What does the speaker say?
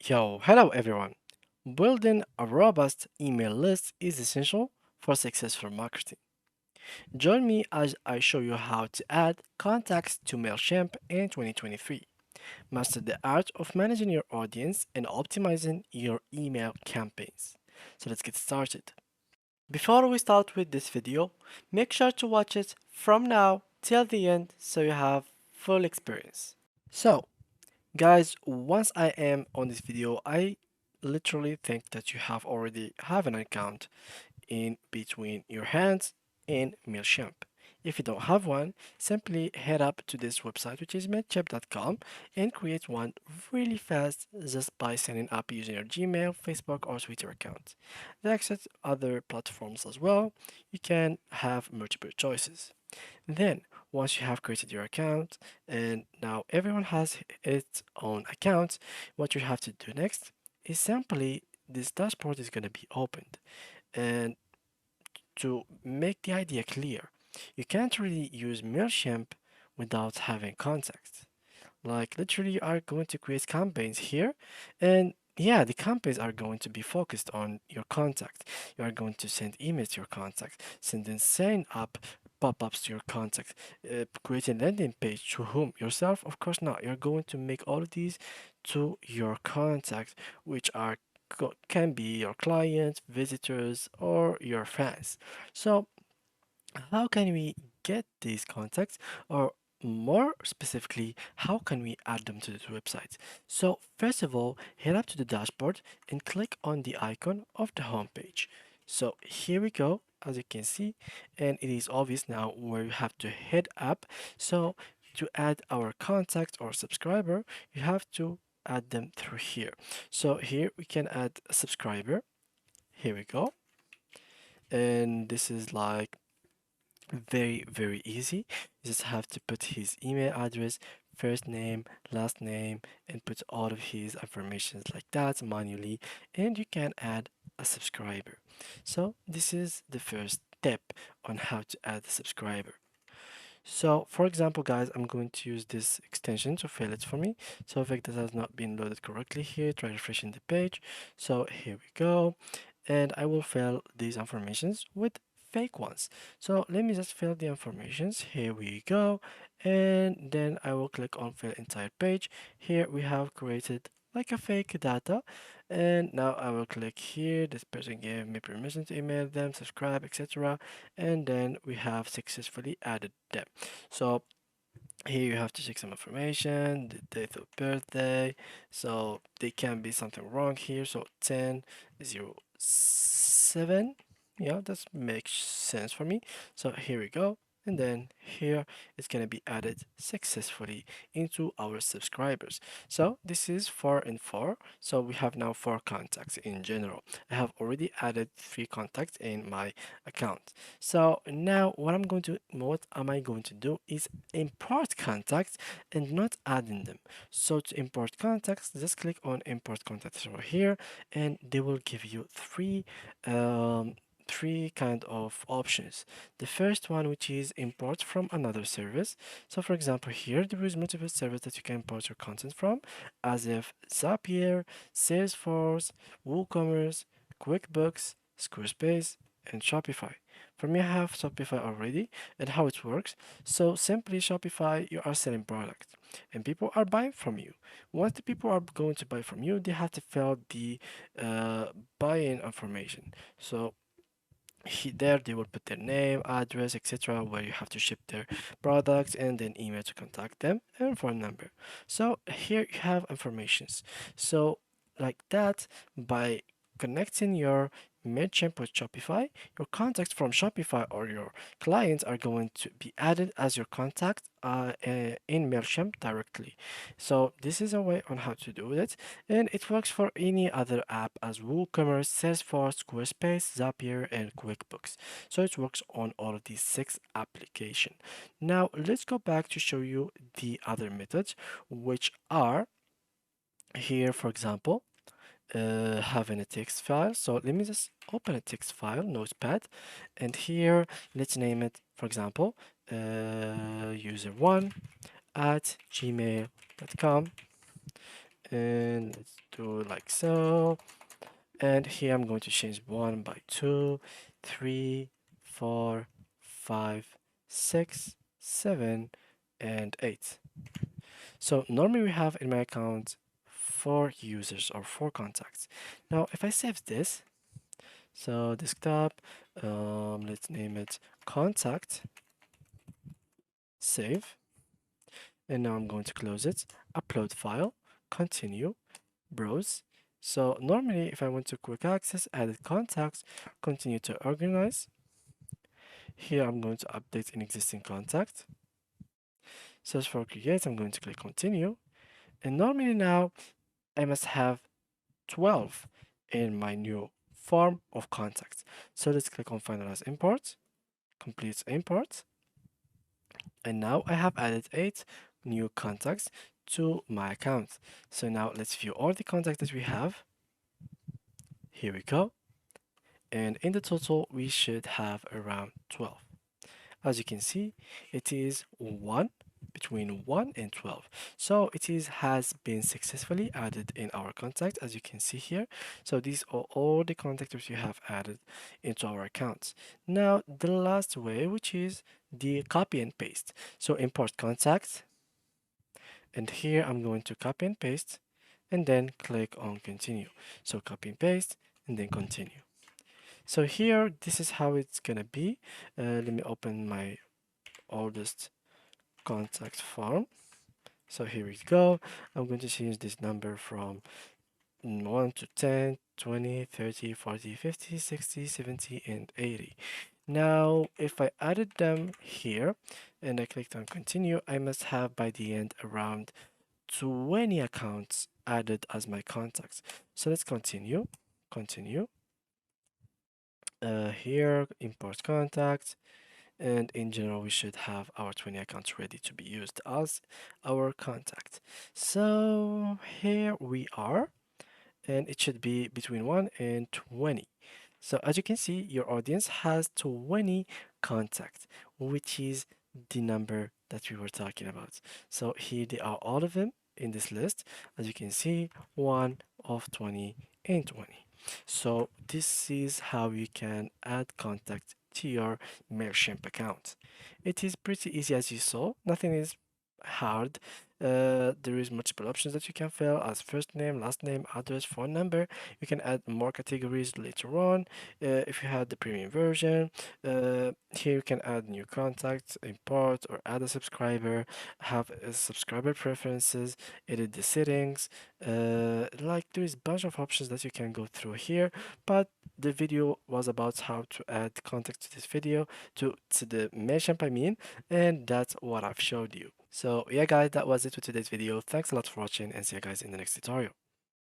Hello everyone. Building a robust email list is essential for successful marketing. Join me as I show you how to add contacts to Mailchimp in 2023. Master the art of managing your audience and optimizing your email campaigns. So let's get started. Before we start with this video, make sure to watch it from now till the end so you have full experience. So, guys, once I am on this video, I literally think that you have already have an account in between your hands in Mailchimp. If you don't have one, simply head up to this website, which is mailchimp.com, and create one really fast just by signing up using your Gmail, Facebook, or Twitter account. They accept other platforms as well. You can have multiple choices. Then, once you have created your account and now everyone has its own account, what you have to do next is simply this dashboard is going to be opened. And to make the idea clear, you can't really use MailChimp without having contacts. Like literally you are going to create campaigns here and yeah, the campaigns are going to be focused on your contact. You are going to send emails to your contact, send and sign up pop-ups to your contact, create a landing page to whom? Yourself? Of course not. You're going to make all of these to your contact, which are can be your clients, visitors, or your fans. So how can we get these contacts, or more specifically, how can we add them to the website? So first of all, head up to the dashboard and click on the icon of the home page. So here we go, as you can see, and it is obvious now where you have to head up. So to add our contact or subscriber, you have to add them through here. So here we can add a subscriber. Here we go. And this is like very easy. You just have to put his email address, first name, last name, and put all of his information like that manually, and you can add a subscriber. So this is the first step on how to add a subscriber. So for example, guys, I'm going to use this extension to fill it for me. So if it has not been loaded correctly here, try refreshing the page. So here we go, and I will fill these informations with fake ones. So let me just fill the informations. Here we go, and then I will click on fill entire page. Here we have created like a fake data, and now I will click here. This person gave me permission to email them, subscribe, etc., and then we have successfully added them. So here you have to check some information, the date of birthday. So there can be something wrong here. So 1007. Yeah, that makes sense for me. So here we go. And then here it's going to be added successfully into our subscribers. So this is 4 and 4. So we have now 4 contacts in general. I have already added 3 contacts in my account. So now what am I going to do is import contacts and not adding them. So to import contacts, just click on import contacts over here, and they will give you um, three kind of options. The first one, which is import from another service. So for example, here there is multiple services that you can import your content from, as if Zapier, Salesforce, WooCommerce, QuickBooks, Squarespace, and Shopify. For me, I have Shopify already and how it works. So simply Shopify, you are selling product and people are buying from you. Once the people are going to buy from you, they have to fill the uh, buy-in information. So there they will put their name, address, etc., where you have to ship their products, and then email to contact them and phone number. So here you have informations. So like that, by connecting your Mailchimp with Shopify, your contacts from Shopify or your clients are going to be added as your contact in Mailchimp directly. So this is a way on how to do it, and it works for any other app as WooCommerce, Salesforce, Squarespace, Zapier, and QuickBooks. So it works on all of these 6 applications. Now let's go back to show you the other methods, which are here, for example, having a text file. So let me just open a text file, notepad, and here let's name it, for example, user1 at gmail.com, and let's do it like so. And here I'm going to change 1 by 2, 3, 4, 5, 6, 7, and 8. So normally we have in my account 4 users or 4 contacts. Now if I save this, so desktop, let's name it contact, save, and now I'm going to close it, upload file, continue, browse. So normally if I want to quick access, added contacts, continue to organize. Here I'm going to update an existing contact. Search for create, I'm going to click continue. And normally now I must have 12 in my new form of contacts. So let's click on finalize import, complete import. And now I have added 8 new contacts to my account. So now let's view all the contacts that we have. Here we go. And in the total, we should have around 12. As you can see, it is 1 between 1 and 12. So it is has been successfully added in our contact, as you can see here. So these are all the contacts we have added into our accounts. Now the last way, which is the copy and paste. So import contacts, and here I'm going to copy and paste, and then click on continue. So copy and paste, and then continue. So here, this is how it's gonna be. Let me open my oldest contact form. So here we go. I'm going to change this number from 1 to 10, 20, 30, 40, 50, 60, 70, and 80. Now, if I added them here and I clicked on continue, I must have by the end around 20 accounts added as my contacts. So let's continue. Continue. Here, import contacts. And in general, we should have our 20 accounts ready to be used as our contact. So here we are, and it should be between 1 and 20. So as you can see, your audience has 20 contacts, which is the number that we were talking about. So here they are, all of them in this list. As you can see, 1 of 20 and 20. So this is how you can add contact to your Mailchimp account. It is pretty easy as you saw. Nothing is hard. There is multiple options that you can fill as first name, last name, address, phone number. You can add more categories later on if you have the premium version. Here you can add new contacts, import or add a subscriber, have subscriber preferences, edit the settings. Like there is a bunch of options that you can go through here, but the video was about how to add contacts to this video to the Mailchimp, I mean, and that's what I've showed you. So yeah guys, that was it for today's video. Thanks a lot for watching and see you guys in the next tutorial.